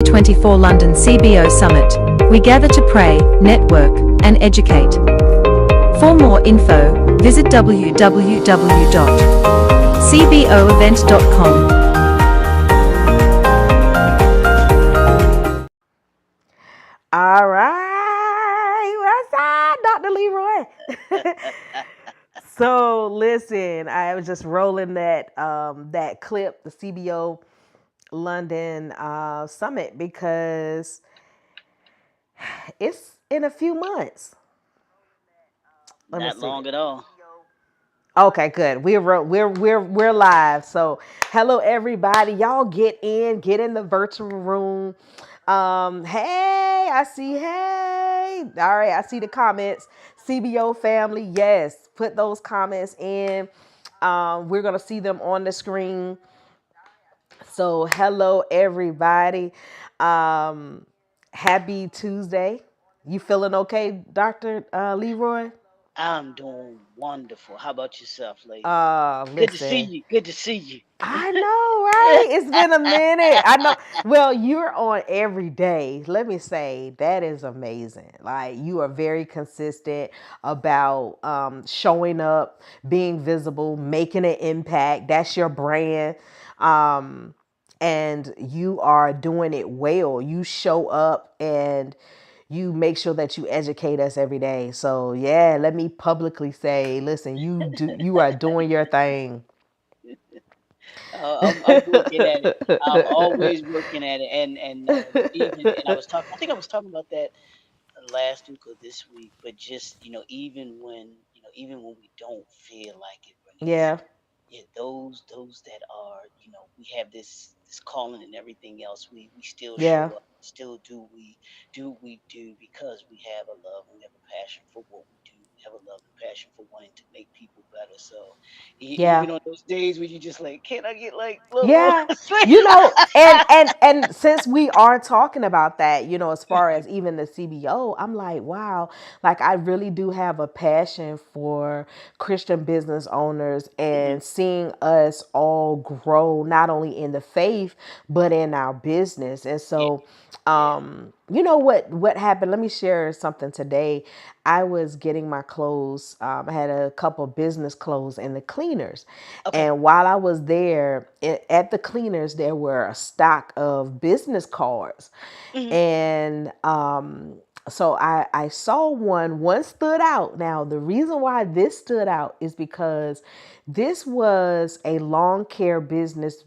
2024 London CBO Summit. We gather to pray, network, and educate. For more info, visit www.cboevent.com. All right, what's up, Dr. Leroy? So listen, I was just rolling that clip, the CBO London Summit, because it's in a few months. Let me Not see. long at all. Okay, good. We're live. So hello everybody. Y'all get in the virtual room. Hey, I see, hey. All right, I see the comments. CBO family, yes. Put those comments in. We're gonna see them on the screen. So hello everybody. Um, Happy Tuesday. You feeling okay, Dr. Leroy? I'm doing wonderful. How about yourself, lady? Good to see Listen. you. Good to see you. I know, right? It's been a minute. I know. Well, you're on every day. Let me say, that is amazing. Like, you are very consistent about showing up, being visible, making an impact. That's your brand. Um, and you are doing it well. You show up and you make sure that you educate us every day. So, yeah, let me publicly say, listen, you are doing your thing. I'm working at it. I'm always working at it, and even and I was talking. I think I was talking about that last week or this week. But just even when we don't feel like it, Bernice. Yeah. Yeah, those that are, we have this calling and everything else. We still Yeah. show up, still do what we do because we have a love, we have a passion for what we do. We have a love and passion for wanting to make people better. So Yeah. even on those days when you just like, can I get like a little more Yeah. sleep? And since we are talking about that, as far as even the CBO, I'm like, wow, like I really do have a passion for Christian business owners Mhm. and seeing us all grow not only in the faith but in our business. And Yeah, so yeah. you know what happened? Let me share something today. I was getting my clothes. I had a couple business clothes in the cleaners, Okay. and while I was there at the cleaners, there were a stock of business cards, Hmm. and so I saw one. One stood out. Now the reason why this stood out is because this was a lawn care business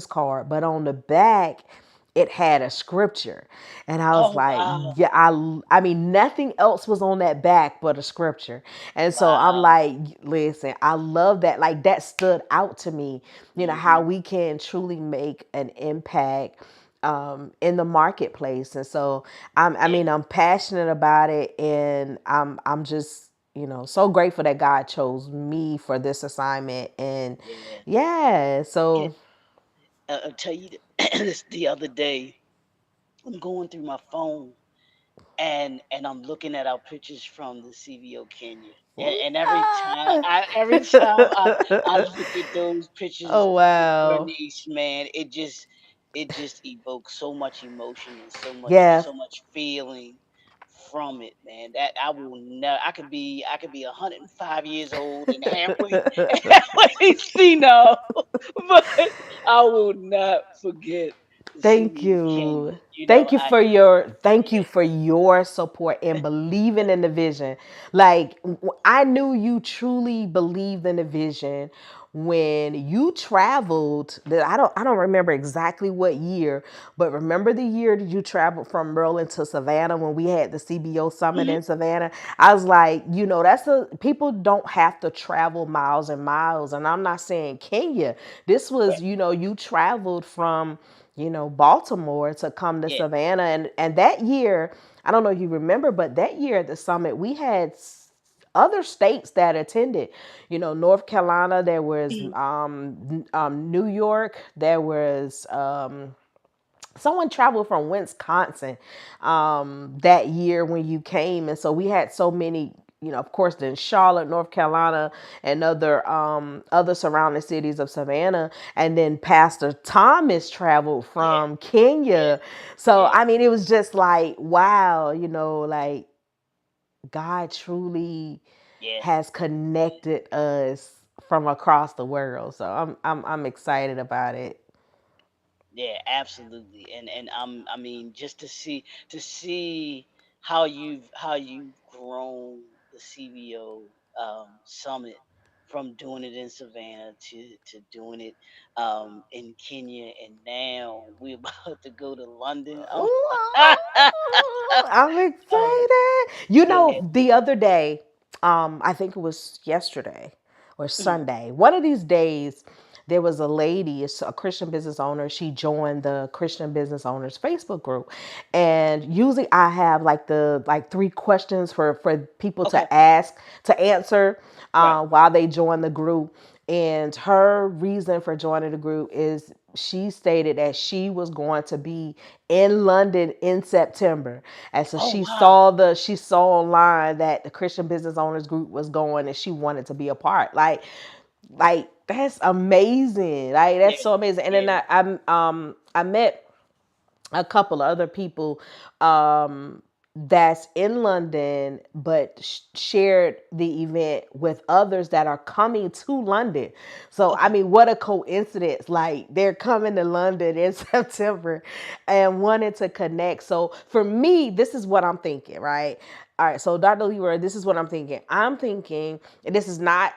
card, but on the back it had a scripture, and I was Oh like, wow, yeah, I mean nothing else was on that back but a scripture. And so I'm wow. like, listen, I love that. Like, that stood out to me, how Hmm. we can truly make an impact in the marketplace. And so I Yeah, mean, I'm passionate about it, and I'm just, so grateful that God chose me for this assignment. And yeah, yeah, yeah. so I'll tell you this the other day. I'm going through my phone and I'm looking at our pictures from the CVO Kenya. And every time I look at those pictures, oh wow. Bernice, man, it just evokes so much emotion and so much Yeah. so much feeling from it, man. That I will never. I could be 105 years old and halfway senile, but I will not forget the Thank CVO Kenya. you. Thank Yeah. you for your support and believing in the vision. Like, I knew you truly believed in the vision when you traveled. I don't remember exactly what year, but remember the year that you traveled from Maryland to Savannah when we had the CBO summit Mhm. in Savannah. I was like, that's a people don't have to travel miles and miles. And I'm not saying Kenya. This was, you traveled from Baltimore to come to Yeah. Savannah. And that year, I don't know if you remember, but that year at the summit, we had other states that attended. North Carolina, there was Mhm. New York, there was someone traveled from Wisconsin that year when you came. And so we had so many of course, then Charlotte, North Carolina, and other surrounding cities of Savannah, and then Pastor Thomas traveled Yeah, from yeah, Kenya. So yeah, I mean, it was just like, wow, like God truly yeah, has connected us from across the world. So I'm excited about it. yeah, absolutely. And I mean, just to see how you've grown the CBO summit from doing it in Savannah to doing it in Kenya, and now we're about to go to London. I'm Oh, excited. yeah. The other day, I think it was yesterday or Mhm. Sunday, one of these days, there was a lady, it's a Christian business owner. She joined the Christian Business Owners Facebook group. And usually I have like three questions for people Okay. to answer Right. while they join the group. And her reason for joining the group is she stated that she was going to be in London in September. And so Oh wow. she saw online that the Christian Business Owners group was going and she wanted to be a part. Like that's amazing. Like Yeah. that's so amazing. And then Yeah. I met a couple of other people that's in London, but shared the event with others that are coming to London. So, I Okay. mean, what a coincidence. Like, they're coming to London in September and wanted to connect. So, for me, this is what I'm thinking, right? All right, so Dr. Leroy, this is what I'm thinking. I'm thinking, and this is not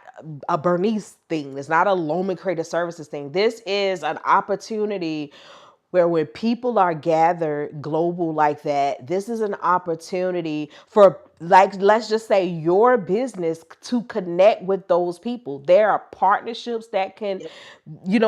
a Bernice thing, it's not a Loman Creative Services thing. This is an opportunity where when people are gathered global like that, this is an opportunity for, like, let's just say your business to connect with those people. There are partnerships that can, Yep.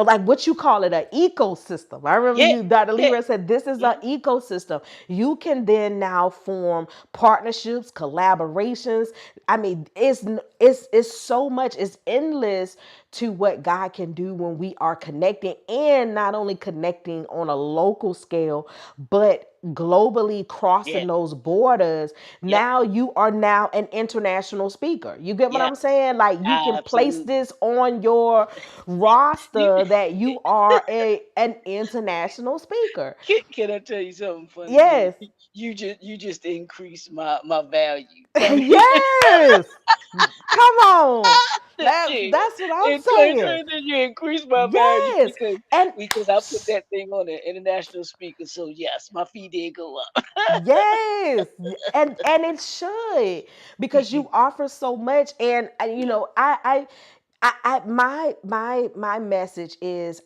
like what you call it, an ecosystem. I remember Yeah. you, Dr. Yeah. Leroy, said this is an Hmm. ecosystem. You can then now form partnerships, collaborations. I mean, it's so much, it's endless to what God can do when we are connecting, and not only connecting on a local scale, but globally Yeah. crossing those borders. Yep. Now you are now an international speaker. You get what Yeah. I'm saying? Like, you can place Absolutely. this on your You, roster that you are an international speaker. can I tell you something funny? Yes. You just increased my value coming Yes. Come on. That's legit. that's what I'm In saying. 2023, you increased my value Yes. because And because I put that thing on an international speaker. So yes, my fee did go up. yes, and it should, because you offer so much. And Yeah. my message is,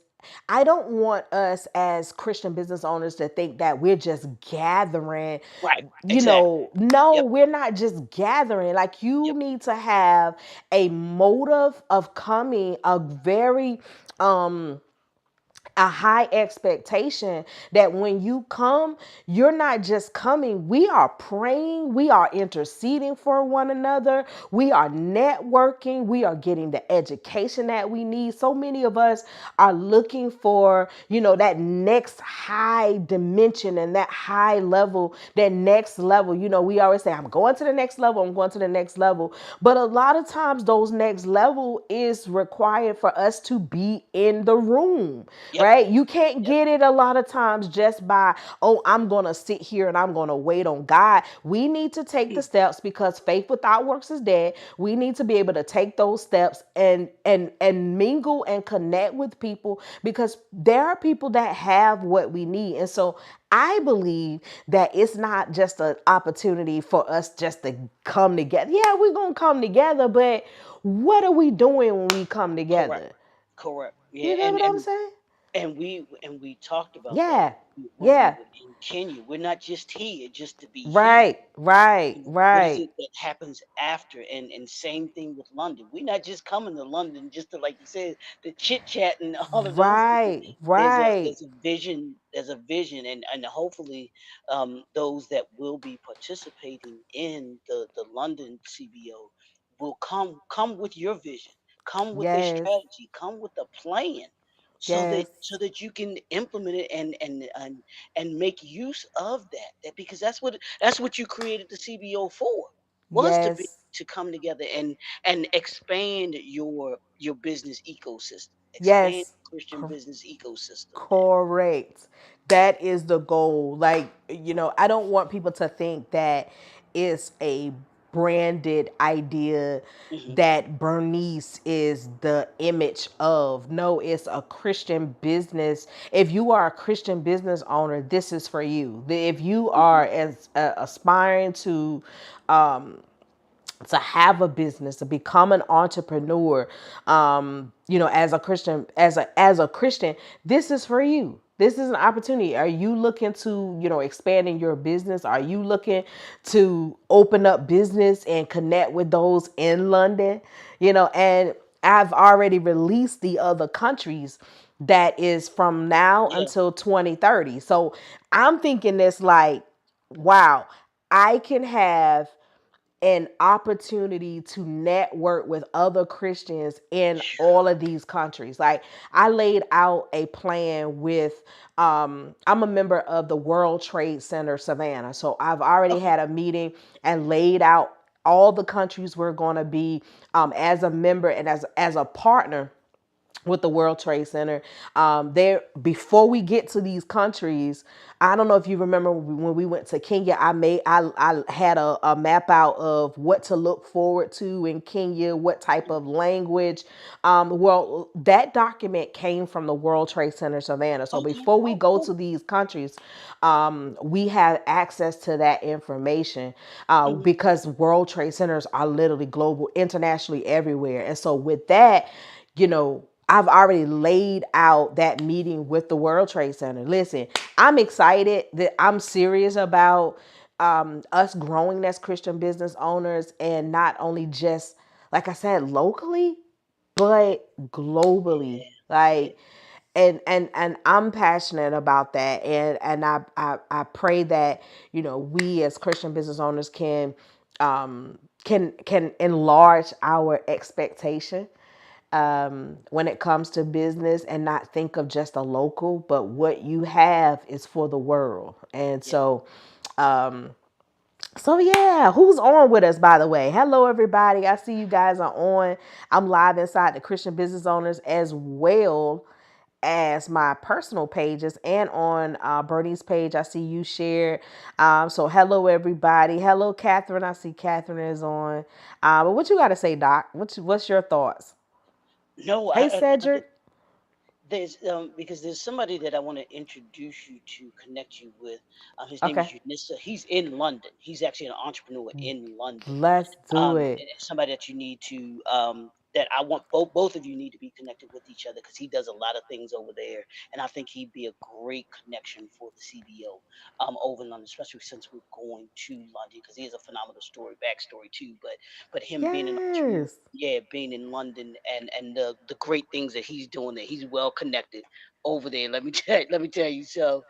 I don't want us as Christian business owners to think that we're just gathering. Right. Exactly. No, Yep. we're not just gathering. Like, you Yep. need to have a motive of coming, a high expectation that when you come, you're not just coming. We are praying, we are interceding for one another, we are networking, we are getting the education that we need. So many of us are looking for, that next high dimension and that high level, that next level. We always say, I'm going to the next level, I'm going to the next level. But a lot of times, those next level is required for us to be in the room, Yep. right? You can't Yep. get it a lot of times just by, oh, I'm going to sit here and I'm going to wait on God. We need to take the steps, because faith without works is dead. We need to be able to take those steps and mingle and connect with people, because there are people that have what we need. And so I believe that it's not just an opportunity for us just to come together. Yeah, we're going to come together, but what are we doing when we come Correct. together? Correct. Yeah. You get And what I'm and saying? and we talked about that Yeah. when we Yeah. were in Kenya. We're not just here just to be here. Right. Right. What is Right. it that happens after? And same thing with London. We're not just coming to London just to, like you said, the chit chat and all of those things. Right. There's a Right. there's a vision, and hopefully those that will be participating in the London CBO will come with your vision, come with a Yes. strategy, come with a plan, so that Yes. you can implement it and make use of that, because that's what you created the CBO for. was Yes. to come together and expand your business ecosystem, expand Yes. Christian Cor- business ecosystem, man. Correct. That is the goal. Like, I don't want people to think that it's a branded idea Hmm. that Bernice is the image of. No, it's a Christian business. If you are a Christian business owner, this is for you. If you Hmm. are as aspiring to have a business, to become an entrepreneur, as a Christian, as a Christian, this is for you. This is an opportunity. Are you looking to, expanding your business? Are you looking to open up business and connect with those in London? And I've already released the other countries that is from now Yeah, until 2030. So I'm thinking this like, wow, I can have an opportunity to network with other Christians in all of these countries. Like, I laid out a plan with I'm a member of the World Trade Center Savannah. So I've already okay. had a meeting and laid out all the countries we're going to be as a member and as a partner with the World Trade Center. There, before we get to these countries, I don't know if you remember when we went to Kenya. I had a map out of what to look forward to in Kenya, what type of language. Well, that document came from the World Trade Center Savannah. So Okay. before we Oh, go to cool. these countries, we have access to that information Hmm. because World Trade Centers are literally global, internationally everywhere. And so with that, I've already laid out that meeting with the World Trade Center. Listen, I'm excited that I'm serious about us growing as Christian business owners, and not only just, like I said, locally, but globally. Yeah. Like, and I'm passionate about that, and I pray that we as Christian business owners can enlarge our expectation when it comes to business, and not think of just a local, but what you have is for the world. And Yeah. so yeah, who's on with us, by the way? Hello, everybody. I see you guys are on. I'm live inside the Christian Business Owners as well as my personal pages, and on Bernie's page. I see you shared. So hello, everybody. Hello, Catherine. I see Catherine is on. But what you got to say, Doc? What's your thoughts? No, Hey, I think Cedric. there's because there's somebody that I want to introduce you to, connect you with. His name is Okay, Unissa. He's in London. He's actually an entrepreneur in London. let's do it. And it's somebody that you need to that I want both of you need to be connected with each other, because he does a lot of things over there, and I think he'd be a great connection for the CBO over in London, especially since we're going to London, because he has a phenomenal story backstory too. But him being an entrepreneur, Yes. yeah, being in London, and the great things that he's doing there, he's well connected over there. Let me tell you. So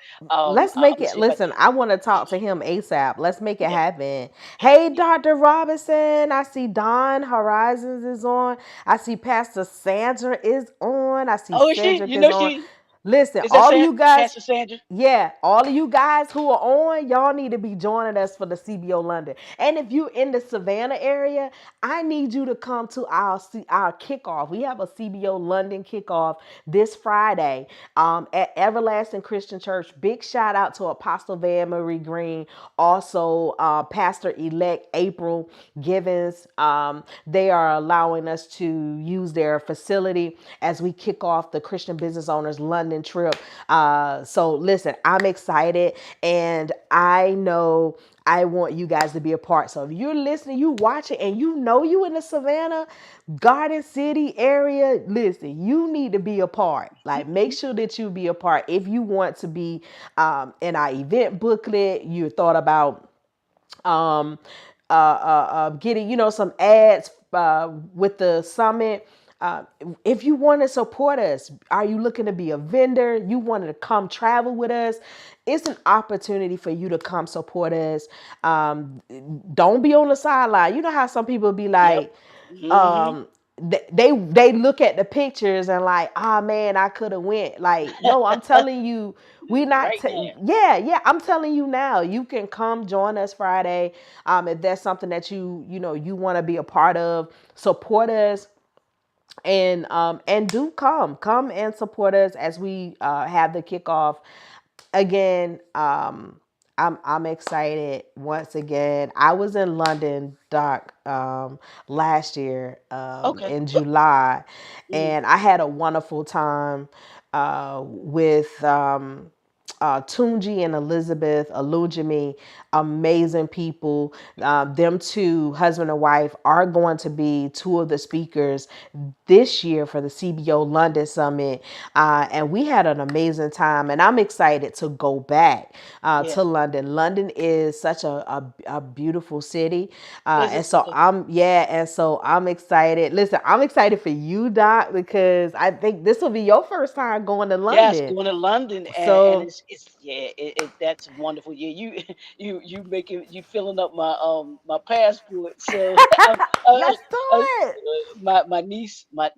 Let's I'm make gonna it. see if I Listen, can. I want to talk to him ASAP. Let's make it Yeah, happen. Hey, yeah. Dr. Robinson. I see Don Horizons is on. I see Pastor Sandra is on. I see Oh, is she? Cedric You is know on. she Listen, is that all of you guys, Pastor Sandra? yeah, all of you guys who are on, y'all need to be joining us for the CBO London. And if you in the Savannah area, I need you to come to our kickoff. We have a CBO London kickoff this Friday at Everlasting Christian Church. Big shout out to Apostle Van Marie Green, also Pastor Elect April Givens. They are allowing us to use their facility as we kick off the Christian Business Owners London trip. So listen, I'm excited, and I know I want you guys to be a part. So if you're listening, you watching, and you in the Savannah, Garden City area, listen, you need to be a part. Like, make sure that you be a part. If you want to be in our event booklet, you thought about um, getting some ads with the summit. Uh, if you want to support us, are you looking to be a vendor? You wanted to come travel with us? It's an opportunity for you to come support us. Um, don't be on the sideline. You know how some people be Yep. like, Hmm. um, they look at the pictures and like, ah, man, I could have went. Like, no, I'm telling you, We not, right now. yeah, yeah. I'm telling you now. You can come join us Friday. If that's something that you want to be a part of, support us, and do come and support us as we have the kickoff again. I'm excited once again. I was in London, Doc, last year Okay. in July, Mm. and I had a wonderful time with Tunji and Elizabeth Alujimi, amazing people. Them two, husband and wife, are going to be two of the speakers this year for the CBO London Summit. And we had an amazing time. And I'm excited to go back Yeah. to London. London is such a beautiful city. And It's so a, I'm excited. Listen, I'm excited for you, Doc, because I think this will be your first time going to yes, London. going to London, and So it's yeah, that's wonderful. Yeah, you you making you filling up my passport. So uh, let's do uh, it. my niece, my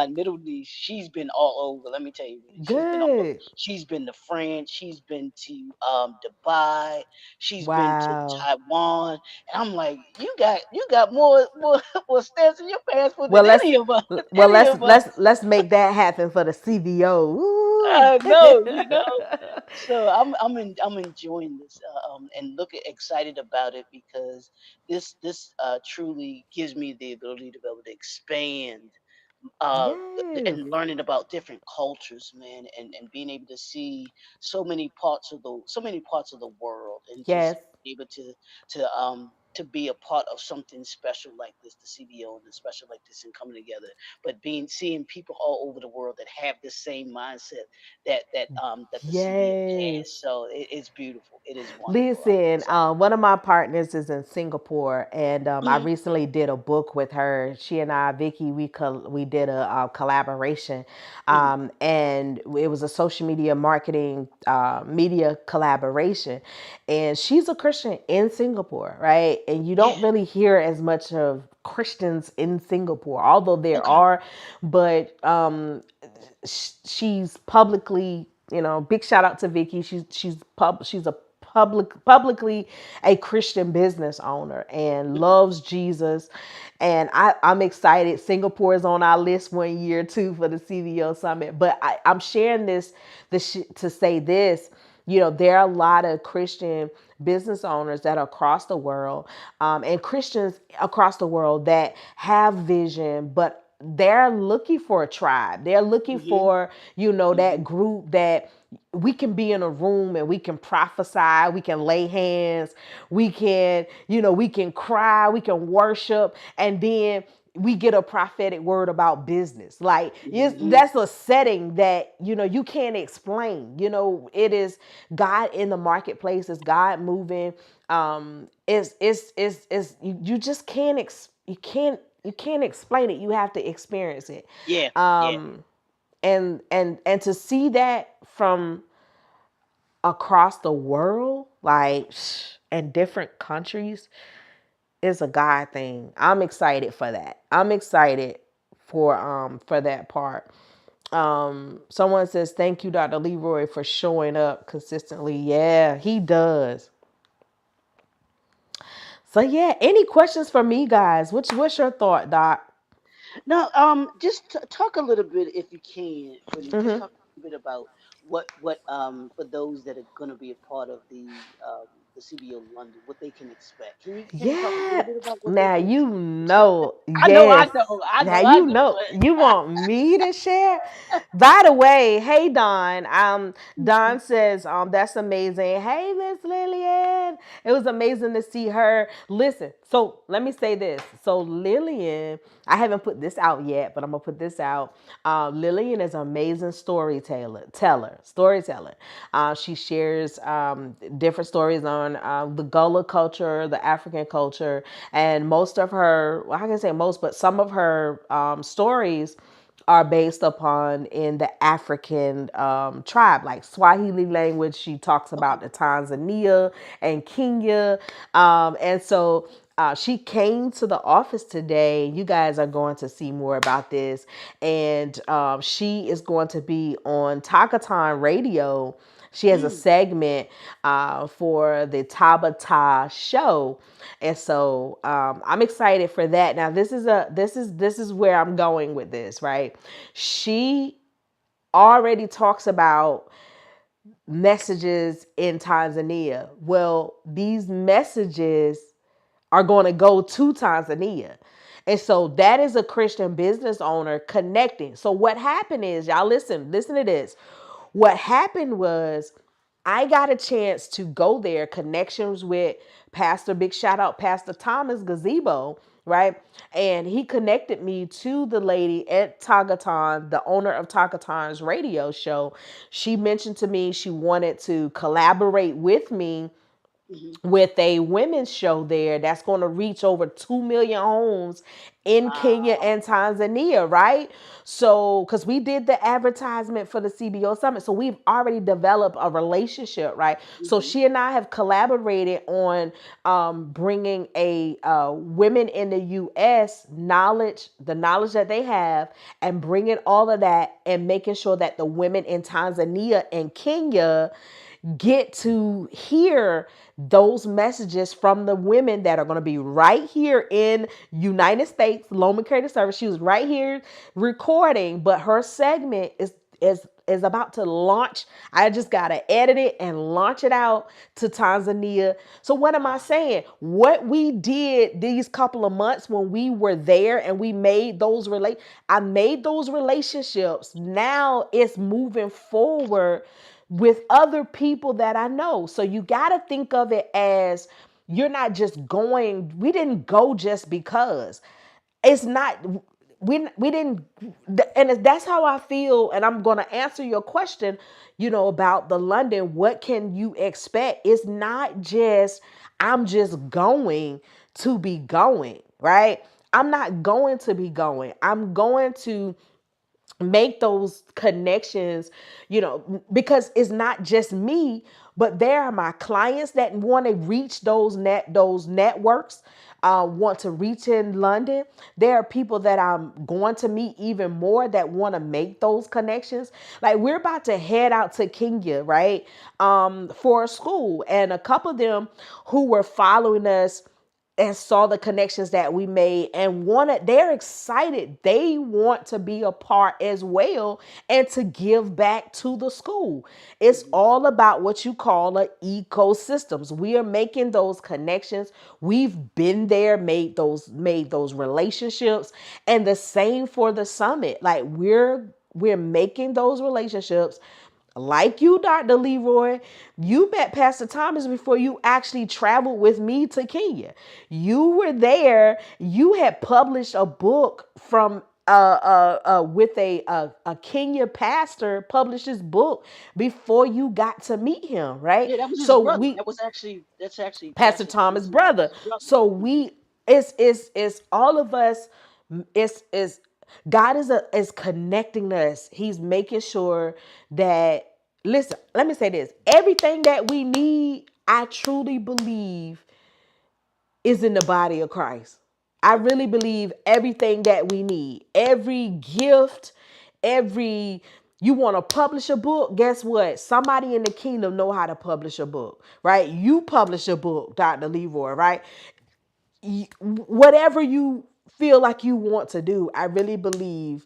middle niece, she's been all over. Let me tell you, she's been all over. Good. She's been to France, she's been to Dubai, she's been to Wow. Taiwan, and I'm like, you got more more stamps in your passport than Well, let's any of us, well any let's of us. let's let's make that happen for the CBO. Woo. I know, So I'm enjoying this and looking excited about it because this truly gives me the ability to be able to expand Yes. and learning about different cultures, man, and being able to see so many parts of the world, and Yes. just be able to be a part of something special like this, the CBO, and the special like this, and coming together. But seeing people all over the world that have the same mindset that the CBO has, Yes. so it's beautiful. It is wonderful. I'm Listen, excited. one of my partners is in Singapore, and I Mhm. recently did a book with her. She and I, Vicky, we did a, collaboration, Mhm. and it was a social media marketing media collaboration. And she's a Christian in Singapore, right? And you don't Yeah. really hear as much of Christians in Singapore, although there Okay. are, but she's publicly, big shout out to Vicky. She's a publicly a Christian business owner and Mhm. loves Jesus. And I'm excited. Singapore is on our list 1 year too for the CVO summit. But I'm sharing this to say this. There are a lot of Christian business owners that are across the world, and Christians across the world that have vision, but they're looking for a tribe. They're looking Mhm. for, that Mhm. group that we can be in a room and we can prophesy, we can lay hands, we can cry, we can worship, and then we get a prophetic word about business. Like, Mhm. that's a setting that you can't explain. It is God in the marketplace. It's God moving. You just you can't explain it. You have to experience it. Yeah. Yeah. And to see that from across the world, like, in different countries, is a God thing. I'm excited for that. I'm excited for that part. Someone says, thank you, Dr. Leroy, for showing up consistently. Yeah, he does. So yeah, any questions for me, guys? What's your thought, Doc? Now, just talk a little bit, if you can, for me. Just Mm-hmm. talk a little bit about what for those that are going to be a part of the CBO London, what they can expect. Can you talk a little Yeah. bit about what they Now can you expect? know, I know, I yes. know, I Now know, I you know. know. You want me to share? By the way, hey Don. Don says, that's amazing. Hey Miss Lillian. It was amazing to see her. Listen, so let me say this. So Lillian, I haven't put this out yet, but I'm gonna put this out. Lillian is an amazing storyteller. She shares different stories on the Gullah culture, the African culture, and most of her, well, I can say most, but some of her stories are based upon in the African tribe, like Swahili language. She talks Okay. about the Tanzania and Kenya, and so she came to the office today. You guys are going to see more about this, and she is going to be on Takatan Radio She has a Mm. segment for the Tabata show, and so I'm excited for that. Now this is where I'm going with this, right? She already talks about messages in Tanzania. Well, these messages are going to go to Tanzania. And so that is a Christian business owner connecting. So what happened is, y'all listen to this. What happened was I got a chance to go there, connections with Pastor, big shout out, Pastor Thomas Gazebo, right? And he connected me to the lady at Tagaton, the owner of Tagaton's radio show. She mentioned to me she wanted to collaborate with me Hmm. with a women's show there that's going to reach over 2 million homes in Kenya Wow. and Tanzania, right? So, because we did the advertisement for the CBO Summit, so we've already developed a relationship, right? So, Hmm. she and I have collaborated on bringing a women in the U.S. knowledge, the knowledge that they have, and bringing all of that and making sure that the women in Tanzania and Kenya get to hear those messages from the women that are going to be right here in United States. Loma Creative Service, she was right here recording, but her segment is about to launch. I just got to edit it and launch it out to Tanzania. So what am I saying? What we did these couple of months when we were there and we made those I made those relationships. Now it's moving forward with other people that I know. So you got to think of it as you're not just going, we didn't go just because. It's not we didn't, and that's how I feel. And I'm going to answer your question, about the London, what can you expect? It's not just I'm just going to be going, right? I'm not going to be going. I'm going to make those connections, because it's not just me, but there are my clients that want to reach those networks, want to reach in London. There are people that I'm going to meet even more that want to make those connections. Like, we're about to head out to Kenya, right? For a school, and a couple of them who were following us and saw the connections that we made and they're excited. They want to be a part as well and to give back to the school. It's Hmm. all about what you call a ecosystems. We are making those connections. We've been there, made those relationships, and the same for the summit. Like, we're making those relationships. Like you, Dr. Leroy, you met Pastor Thomas before you actually traveled with me to Kenya. You were there. You had published a book from with a Kenya pastor, published his book before you got to meet him, right? Yeah, that was his So brother. we That's actually Pastor Pastor Thomas' Thomas's brother. brother. So Hmm. it's all of us. It's God is connecting us. He's making sure that, listen, let me say this. Everything that we need, I truly believe, is in the body of Christ. I really believe everything that we need, every gift, every you want to publish a book, guess what? Somebody in the kingdom know how to publish a book, right? You publish a book, Dr. Leroy, right? Whatever you feel like you want to do, I really believe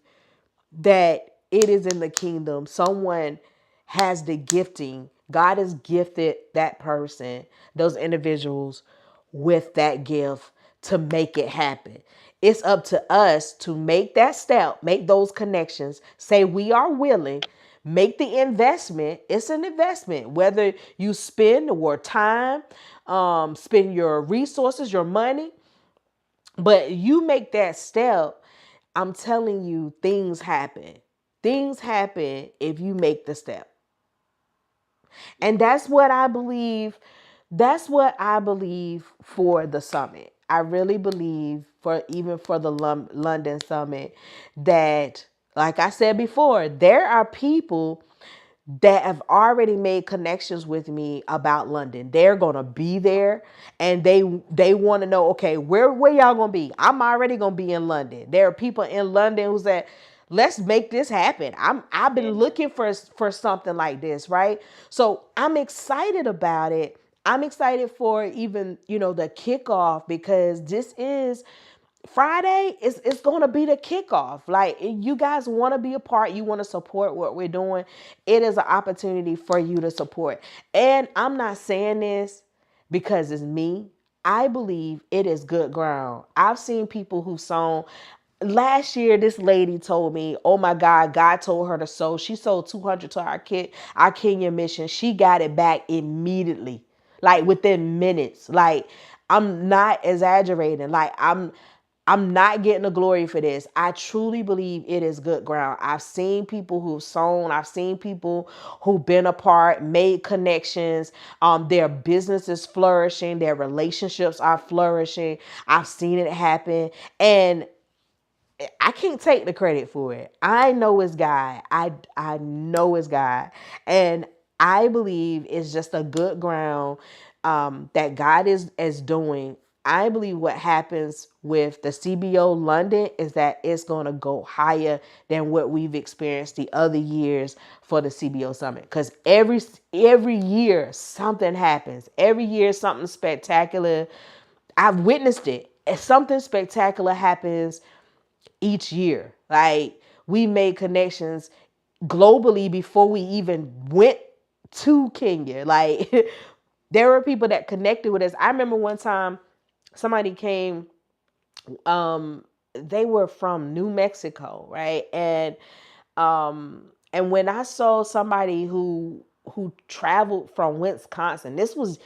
that it is in the kingdom. Someone has the gifting. God has gifted that person, those individuals, with that gift to make it happen. It's up to us to make that step, make those connections, say we are willing, make the investment. It's an investment, whether you spend your time, spend your resources, your money, but you make that step. I'm telling you, things happen. Things happen if you make the step. And that's what I believe. That's what I believe for the summit. I really believe, for even for the London summit, that, like I said before, there are people that have already made connections with me about London. They're gonna be there, and they want to know, okay, where y'all gonna be? I'm already gonna be in London. There are people in London who said, let's make this happen. I've been Yeah. looking for something like this, right? So I'm excited about it. I'm excited for even, the kickoff, because this is Friday. It's going to be the kickoff. Like, you guys want to be a part, you want to support what we're doing. It is an opportunity for you to support. And I'm not saying this because it's me. I believe it is good ground. I've seen people who sown. Last year, this lady told me, "Oh my God told her to sow. She sold 200 to our Kenya mission. She got it back immediately, like within minutes. Like, I'm not exaggerating. Like, I'm not getting the glory for this. I truly believe it is good ground. I've seen people who've sown. I've seen people who've been apart, made connections. Their business is flourishing. Their relationships are flourishing. I've seen it happen, and I can't take the credit for it. I know it's God. I know it's God, and I believe it's just a good ground that God is doing. I believe what happens with the CBO London is that it's going to go higher than what we've experienced the other years for the CBO Summit. Because every year something happens. Every year something spectacular. I've witnessed it. If something spectacular happens each year. Like, we made connections globally before we even went to Kenya. Like, there were people that connected with us. I remember one time somebody came, they were from New Mexico, right? And when I saw somebody who traveled from Wisconsin, this was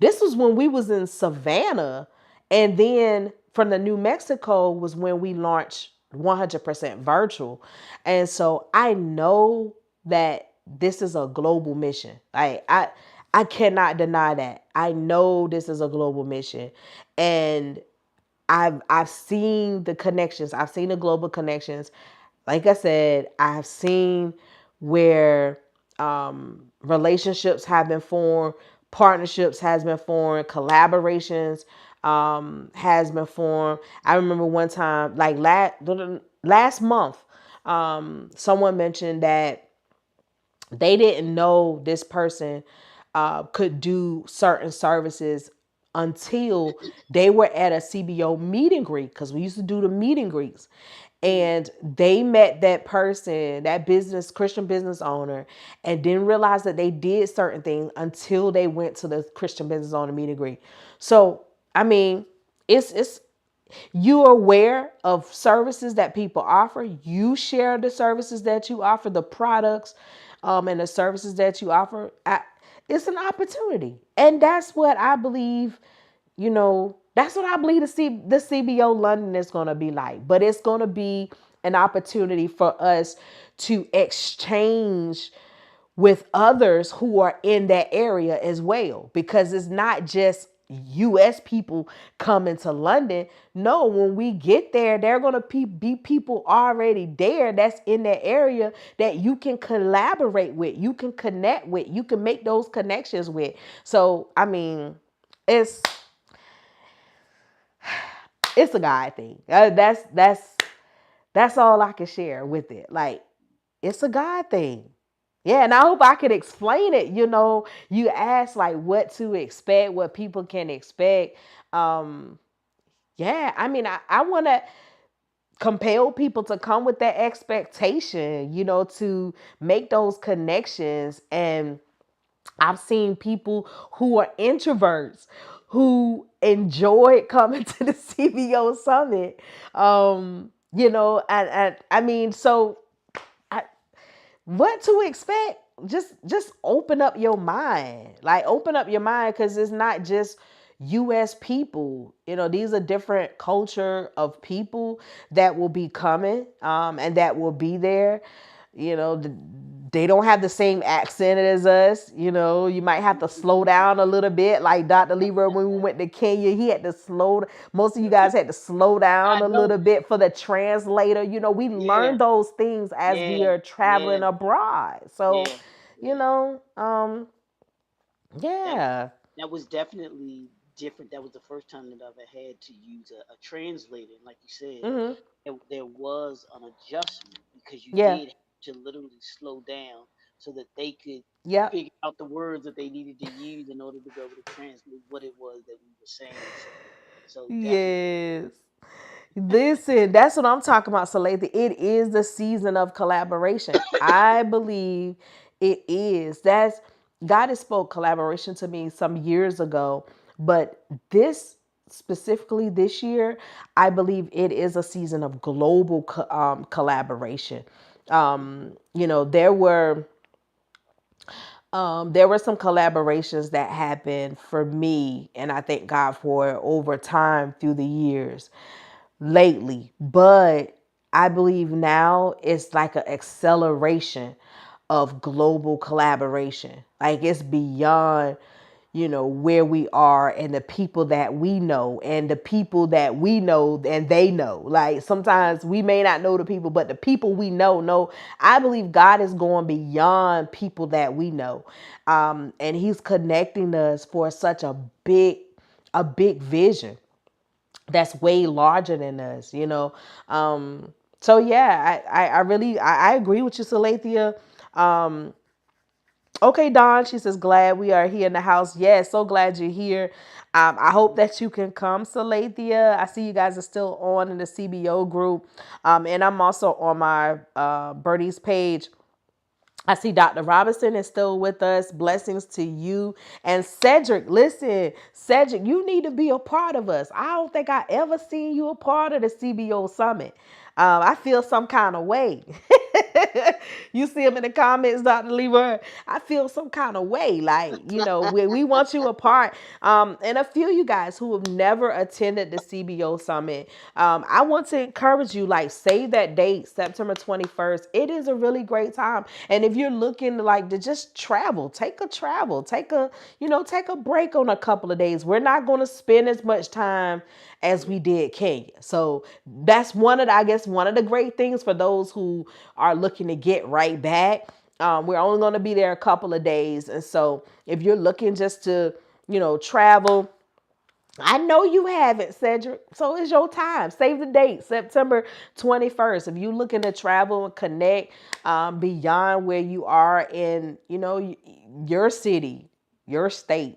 when we was in Savannah, and then from the New Mexico was when we launched 100% virtual. And so I know that this is a global mission. Like, I cannot deny that. I know this is a global mission. And I've seen the connections. I've seen the global connections. Like I said, I've seen where relationships have been formed, partnerships has been formed, collaborations has been formed. I remember one time, like last month, someone mentioned that they didn't know this person could do certain services until they were at a CBO meet and greet, because we used to do the meet and greets. Mm. And they met that person, that business, Christian business owner, and didn't realize that they did certain things until they went to the Christian business owner meet and greet. So, I mean, it's you are aware of services that people offer. You share the services that you offer, the products and the services that you offer. It's an opportunity. And that's what I believe, that's what I believe the CBO London is going to be like. But it's going to be an opportunity for us to exchange with others who are in that area as well, because it's not just US people coming to London. No, when we get there, there are going to be people already there that's in that area that you can collaborate with, you can connect with, you can make those connections with. So, I mean, it's it's a God thing. That's all I can share with it. Like, it's a God thing. Yeah, and I hope I could explain it. You ask like what to expect, what people can expect. Um, yeah, I mean, I want to compel people to come with that expectation, to make those connections. And I've seen people who are introverts who enjoyed coming to the CBO summit. And I mean, so I, what to expect? Just open up your mind. Like, open up your mind, because it's not just US people. These are different culture of people that will be coming, and that will be there. They don't have the same accent as us. You might have to slow down a little bit. Like Dr. Leroy, when we went to Kenya, he had to most of you guys had to slow down I a know. little bit for the translator. We Yeah. learn those things as we Yeah. are Yeah. traveling abroad. So, Yeah. you Yeah. know, That yeah. that was definitely different. That was the first time that I ever had to use a translator. And like you said, Hmm. there was an adjustment because you Yeah. did have to literally slow down so that they could Yep. figure out the words that they needed to use in order to be able to translate what it was that we were saying. So definitely. Yes. Listen, that's what I'm talking about, Salatha. It is the season of collaboration. I believe it is. That's God has spoke collaboration to me some years ago, but this specifically this year, I believe it is a season of global collaboration. There were some collaborations that happened for me, and I thank God for it over time through the years lately. But I believe now it's like an acceleration of global collaboration. Like it's beyond, where we are and the people that we know and the people that we know and they know. Like sometimes we may not know the people, but the people we know. I believe God is going beyond people that we know. And he's connecting us for such a big vision that's way larger than us. So yeah, I really I agree with you, Salathia. Okay, Dawn, she says, glad we are here in the house. Yes, so glad you're here. I hope that you can come, Salathia. I see you guys are still on in the CBO group. And I'm also on my Bertie's page. I see Dr. Robinson is still with us. Blessings to you. And Cedric, listen, Cedric, you need to be a part of us. I don't think I ever seen you a part of the CBO Summit. I feel some kind of way. You see him in the comments, Dr. Leroy. I feel some kind of way. Like, we want you a part. And a few of you guys who have never attended the CBO Summit, I want to encourage you, like, save that date, September 21st. It is a really great time. And if you're looking like to just travel, take a break on a couple of days. We're not going to spend as much time as we did Kenya. So that's one of the great things for those who are looking to get right back. We're only going to be there a couple of days. And so if you're looking just to, travel, I know you haven't, Cedric. So it's your time. Save the date, September 21st. If you're looking to travel and connect beyond where you are in, your city, your state,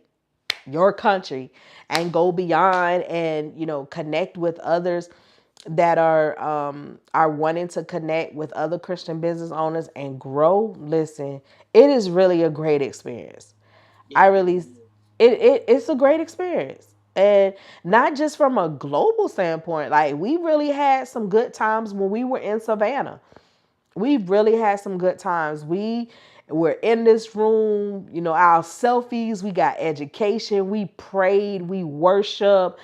your country, and go beyond and connect with others that are wanting to connect with other Christian business owners and grow. Listen, it is really a great experience. I Yeah, it really, really is. it's a great experience. And not just from a global standpoint, like we really had some good times when we were in Savannah. We really had some good times. We were in this room, our selfies, we got education, we prayed, we worshiped,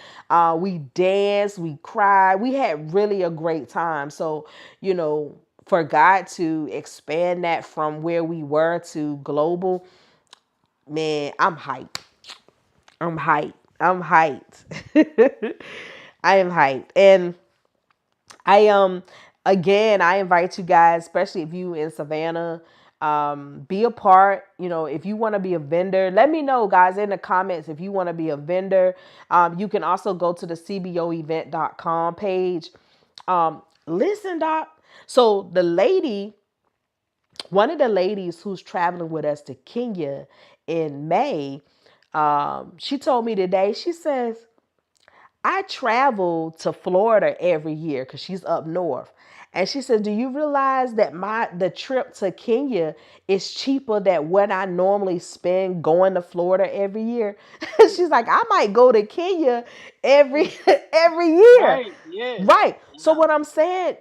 we danced, we cried. We had really a great time. So, for God to expand that from where we were to global, man, I'm hyped. I'm hyped. I'm hyped. I am hyped. And again, I invite you guys, especially if you in Savannah, be a part. If you want to be a vendor, let me know, guys, in the comments if you want to be a vendor. You can also go to the cboevent.com page. Listen, Doc. So one of the ladies who's traveling with us to Kenya in May, she told me today, she says, I travel to Florida every year because she's up north. And she said, do you realize that the trip to Kenya is cheaper than what I normally spend going to Florida every year? She's like, I might go to Kenya every every year. Right. Yes. Right. So Wow. what I'm saying,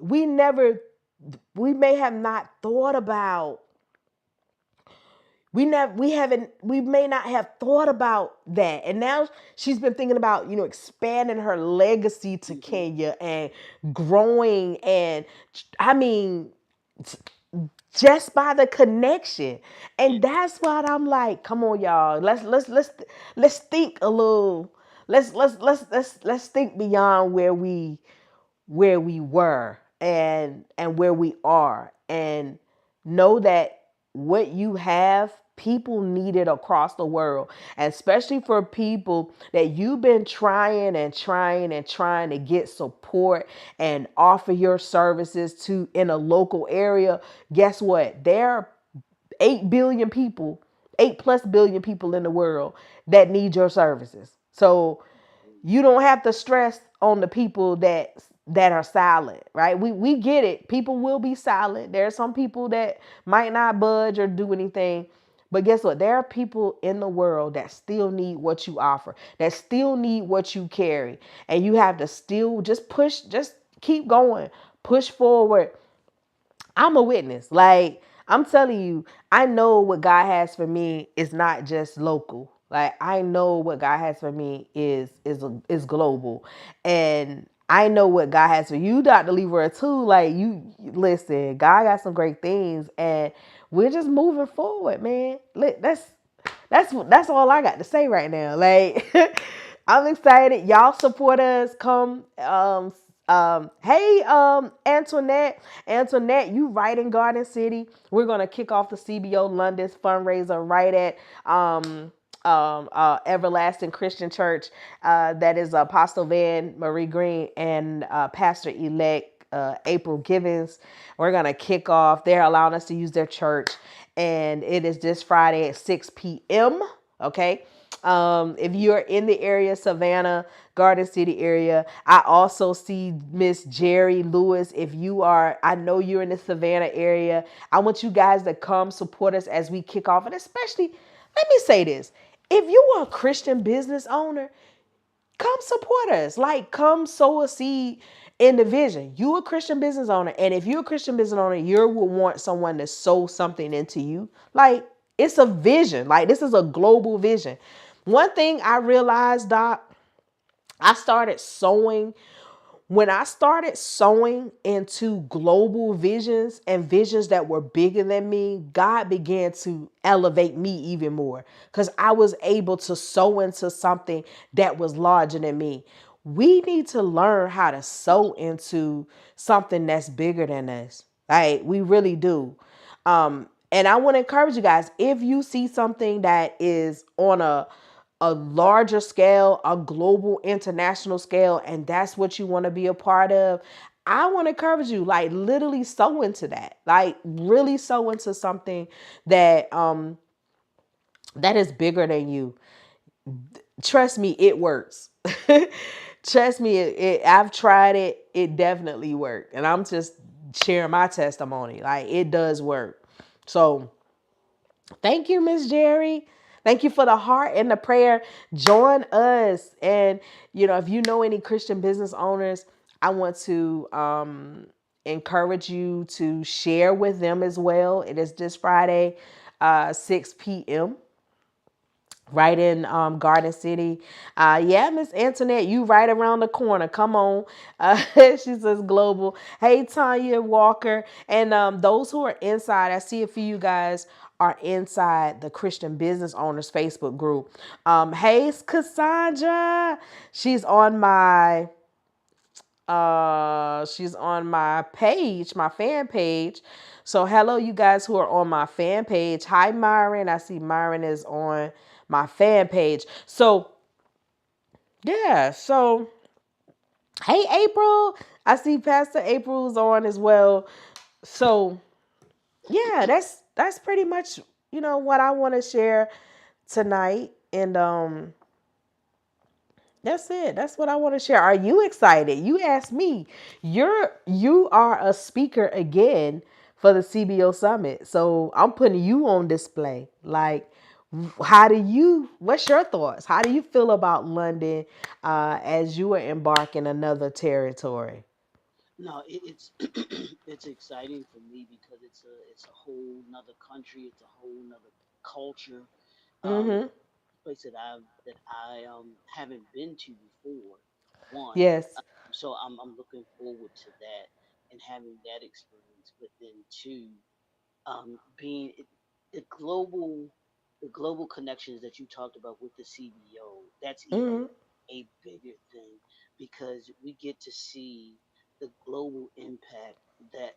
we never we may have not thought about we may not have thought about that. And now she's been thinking about, expanding her legacy to Hmm. Kenya and growing. And I mean, just by the connection. Yeah. And that's what I'm like, come on, y'all. Let's think a little. Let's think beyond where we were and where we are, and know that what you have, People need it across the world, and especially for people that you've been trying and trying and trying to get support and offer your services to in a local area. Guess what? There are 8 billion people, 8 plus billion people in the world that need your services. So you don't have to stress on the people that are silent, right? We get it. People will be silent. There are some people that might not budge or do anything. But guess what? There are people in the world that still need what you offer, that still need what you carry. And you have to still just push, just keep going, push forward. I'm a witness. Like, I'm telling you, I know what God has for me is not just local. Like, I know what God has for me is global. And I know what God has for you, Dr. Leroy, too. Like, you listen, God got some great things, and we're just moving forward, man. That's all I got to say right now. Like, I'm excited. Y'all support us. Come, hey, Antoinette, you right in Garden City. We're gonna kick off the CBO London's fundraiser right at Everlasting Christian Church. That is Apostle Van Marie Green and Pastor Elect April Givens. We're gonna kick off. They're allowing us to use their church, and it is this Friday at 6 p.m. Okay. If you're in the area, Savannah, Garden City area, I also see Miss Jerry Lewis. If you are, I know you're in the Savannah area. I want you guys to come support us as we kick off. And especially, let me say this. If you are a Christian business owner, come support us. Like, come sow a seed in the vision. You a Christian business owner, and if you're a Christian business owner, you will want someone to sow something into you. Like, it's a vision. Like, this is a global vision. One thing I realized, Doc, I started sowing when I started sowing into global visions and visions that were bigger than me. God began to elevate me even more because I was able to sow into something that was larger than me. We need to learn how to sow into something that's bigger than us. Like, we really do. And I want to encourage you guys, if you see something that is on a larger scale, a global international scale, and that's what you want to be a part of, I want to encourage you, like, literally sow into that. Like, really sow into something that is bigger than you. Trust me, it works. Trust me, I've tried it. It definitely worked. And I'm just sharing my testimony. Like, it does work. So thank you, Miss Jerry. Thank you for the heart and the prayer. Join us. And, if you know any Christian business owners, I want to encourage you to share with them as well. It is this Friday, 6 p.m. right in Garden City. Yeah, Miss Antoinette, you right around the corner. Come on. She says global. Hey, Tanya Walker. And those who are inside, I see a few of you guys are inside the Christian Business Owners Facebook group. Hey, Cassandra. She's on my page, my fan page. So hello, you guys who are on my fan page. Hi, Myron. I see Myron is on my fan page. So yeah. So hey, April. I see Pastor April's on as well. So yeah, that's pretty much what I want to share tonight. And that's it. That's what I want to share. Are you excited? You asked me. You are a speaker again for the CBO Summit. So I'm putting you on display. Like, what's your thoughts? How do you feel about London as you are embarking another territory? No, it's it's exciting for me because it's a whole nother country. It's a whole nother culture. Um, Mm-hmm. Place that I haven't been to before. One, Yes. so I'm looking forward to that and having that experience. But then two, being the global the global connections that you talked about with the CBO, that's even Mm-hmm. a bigger thing because we get to see the global impact that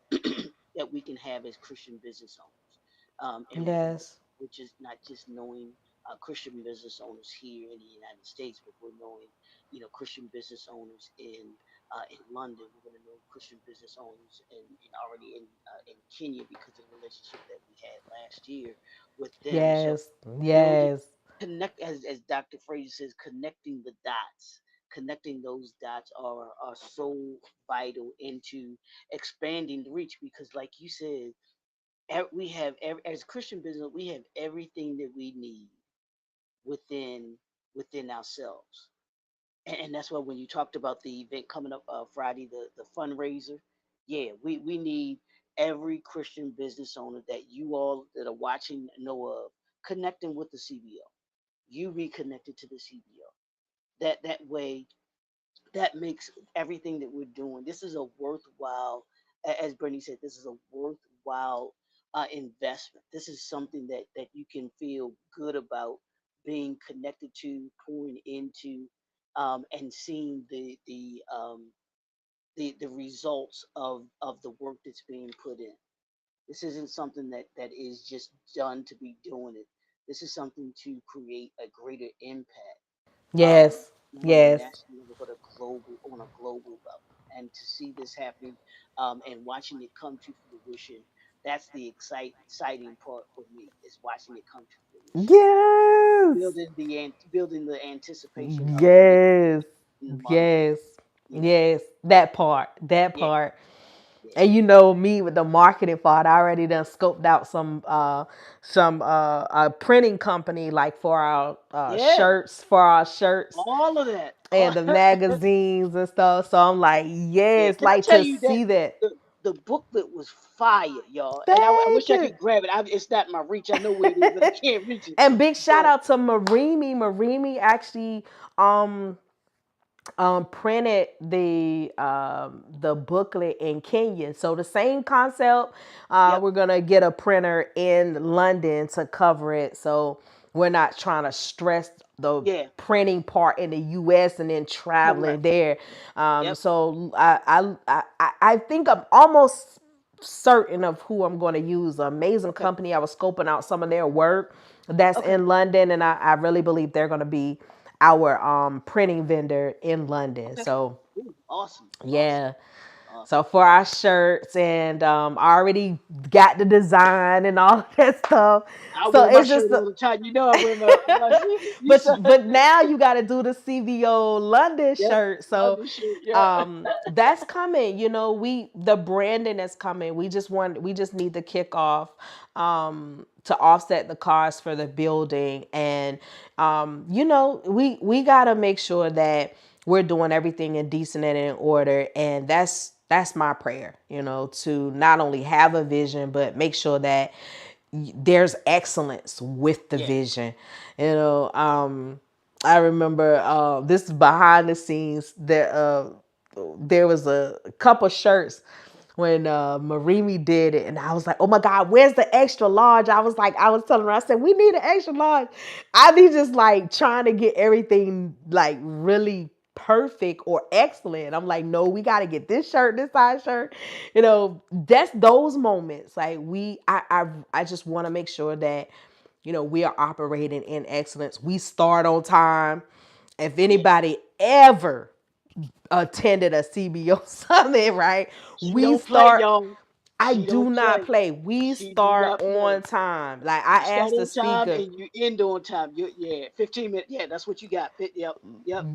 that we can have as Christian business owners. And Yes. which is not just knowing Christian business owners here in the United States, but we're knowing, Christian business owners in London. We're going to know Christian business owners already in Kenya because of the relationship that we had last year with them. So Yes. building Yes. connect as Dr. Fraser says, connecting the dots. Connecting those dots are so vital into expanding the reach because, like you said, we have as Christian business, we have everything that we need within ourselves, and that's why when you talked about the event coming up Friday, the fundraiser, yeah, we need every Christian business owner that you all that are watching know of connecting with the CBO. You be connected to the CBO. That way that makes everything that we're doing. This is a worthwhile, as Bernie said, this is a worthwhile investment. This is something that you can feel good about being connected to, pouring into, and seeing the results of the work that's being put in. This isn't something that is just done to be doing it. This is something to create a greater impact, Yes. not on a Yes. national level, but on a global level. And to see this happening, and watching it come to fruition, that's the exciting part for me is watching it come to fruition, Yes. building the anticipation of when it Yes. in the market. Yes. You know, Yes. That part. That yeah, part. yeah, And me with the marketing part, I already done scoped out some a printing company like for our yeah, shirts all of that. and the magazines and stuff. So I'm like, Yeah, yes, can I like tell to you that see that. the booklet was fire, y'all, and I Thank wish I you. could grab it. It's not in my reach. I know where it is, but I can't reach it. And big shout But out to Marimi. Marimi actually um printed the booklet in Kenya. So the same concept. yep, We're gonna get a printer in London to cover it. So we're not trying to stress the yeah, printing part in the U.S. and then traveling correct. there. Yep. So I think I'm almost certain of who I'm going to use. An amazing Okay. company. I was scoping out some of their work that's Okay. in London, and I really believe they're going to be our printing vendor in London. Okay. So Ooh, awesome. Awesome. yeah. Awesome. So for our shirts, and I already got the design and all of that stuff. I So wear my it's just shirt the all the time. You know I wear my you saw but now you got to do the CVO London Yep. shirt. So London shirt. Yeah. that's coming. We the branding is coming. We just need the kickoff to offset the cost for the building, and we got to make sure that we're doing everything in decent and in order, and that's my prayer, to not only have a vision but make sure that there's excellence with the Yeah. vision. I remember this is behind the scenes. There was a couple shirts when Marimi did it, and I was like, "Oh my God, where's the extra large?" I was telling her, I said, "We need an extra large." I be just like trying to get everything like really perfect or excellent. I'm like, no, we got to get this shirt, this size shirt. That's those moments. Like I just want to make sure that we are operating in excellence. We start on time. If Yeah. anybody ever attended a CBO summit, right? She We don't play, start. y'all. I She do don't not play. play. We She do start not play. on time. Like You I start asked the on time speaker, and you end on time. Yeah, 15 minutes. Yeah, that's what you got. Yep. Yep.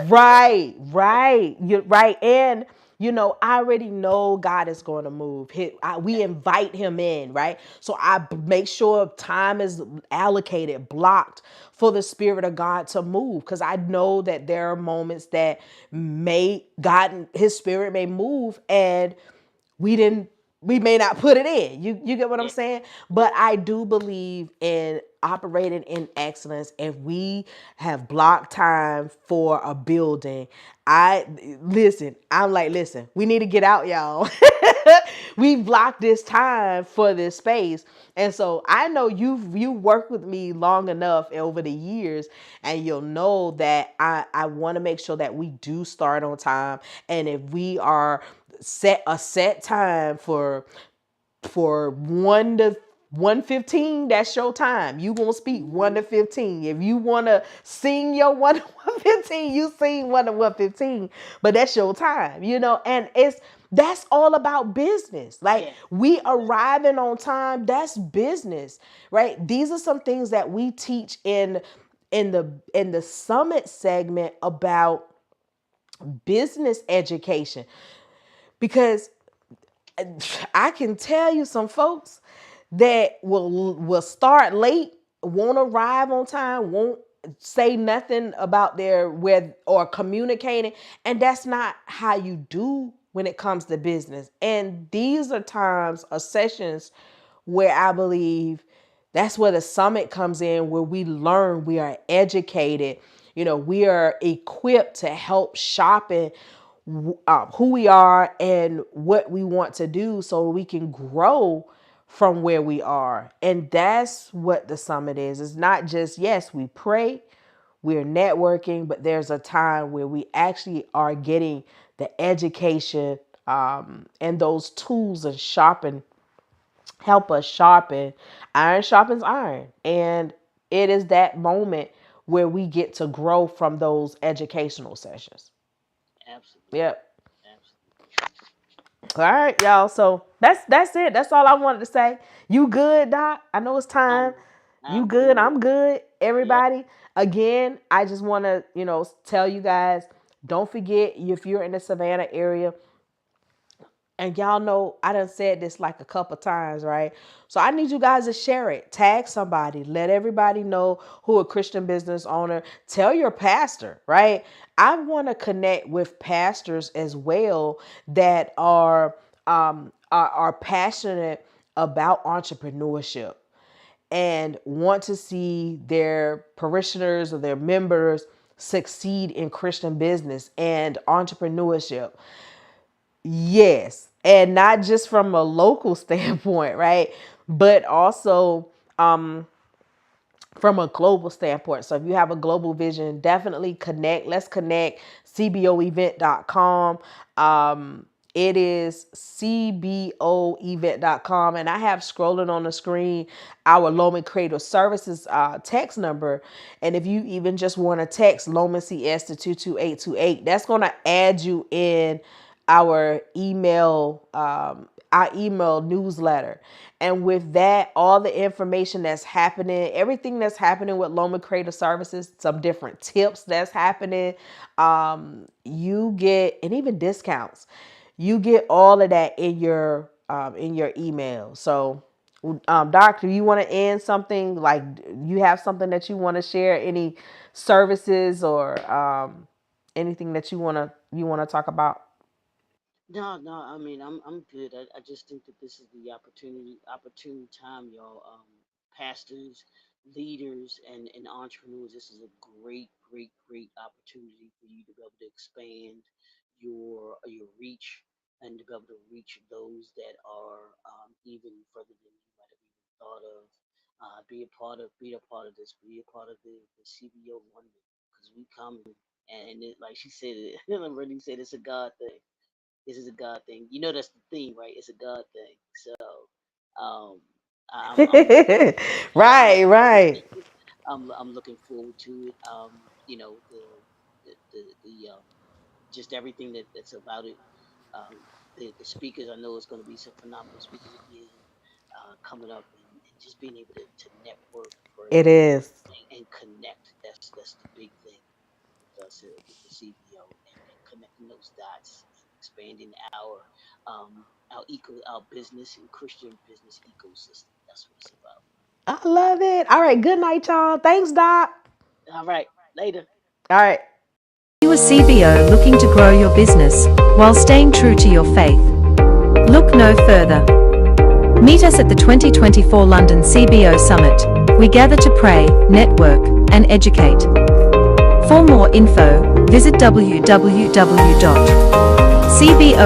right, right, you're right, and I already know God is going to move. We invite Him in, right? So make sure time is allocated, blocked for the Spirit of God to move, because I know that there are moments that His Spirit may move, and we may not put it in. You get what I'm Yeah. saying? But I do believe in operating in excellence. If we have blocked time for a building, I'm like, listen, we need to get out, y'all. We blocked this time for this space. And so I know you worked with me long enough over the years, and you'll know that I want to make sure that we do start on time. And if we are set time for 1 to 1:15, that's your time. You gonna speak 1 to 15. If you wanna sing your 1 to 1:15, you sing 1 to 1:15. But that's your time, and that's all about business. Like, Yeah. we arriving on time, that's business, right? These are some things that we teach in the summit segment about business education, because I can tell you some folks that will start late, won't arrive on time, won't say nothing about their where or communicating, and that's not how you do when it comes to business. And these are times or sessions where I believe that's where the summit comes in, where we learn, we are educated, we are equipped to help sharpen who we are and what we want to do so we can grow from where we are. And that's what the summit is. It's not just, yes, we pray, we're networking, but there's a time where we actually are getting the education, and those tools and help us sharpen. Iron sharpens iron. And it is that moment where we get to grow from those educational sessions. Absolutely. Yep. Absolutely. All right, y'all. So that's it. That's all I wanted to say. You good, Doc? I know it's time. I'm You I'm good? good. I'm good. Yep. Everybody. Again, I just want to, tell you guys, don't forget, if you're in the Savannah area, and y'all know I done said this like a couple times, right? So I need you guys to share it. Tag somebody. Let everybody know who a Christian business owner. Tell your pastor, right? I want to connect with pastors as well that are passionate about entrepreneurship and want to see their parishioners or their members succeed in Christian business and entrepreneurship. Yes. And not just from a local standpoint, right? But also from a global standpoint. So if you have a global vision, definitely connect. Let's connect. CBOevent.com. It is CBOevent.com. And I have scrolling on the screen our Loman Creative Services text number. And if you even just want to text Loman CS to 22828, that's going to add you in our email newsletter. And with that, all the information that's happening, everything that's happening with Loma Creative Services, some different tips that's happening, you get, and even discounts, you get all of that in your email. So, Doctor, you want to end something, like you have something that you want to share, any services or anything that you want to talk about? No, no. I mean, I'm good. I just think that this is the opportune time, y'all. Pastors, leaders, and entrepreneurs. This is a great opportunity for you to be able to expand your reach and to be able to reach those that are even further than you might have even thought of. Be a part of this. Be a part of the CBO London, because we coming. And like she said, really said, it's a God thing. This is a God thing. You know that's the theme, right? It's a God thing. So um I'm Right, right. I'm looking forward to it. The just everything that's about it. The speakers, I know it's going to be some phenomenal speakers again coming up, and just being able to network, It pray, is. and connect. That's the big thing with us with the CBO, and connecting those dots and expanding our business and Christian business ecosystem. That's what it's about. I love it. All right. Good night, y'all. Thanks, Doc. All right, later. All right. You a CBO looking to grow your business while staying true to your faith? Look no further. Meet us at the 2024 London CBO Summit. We gather to pray, network, and educate. For more info, visit www.cbo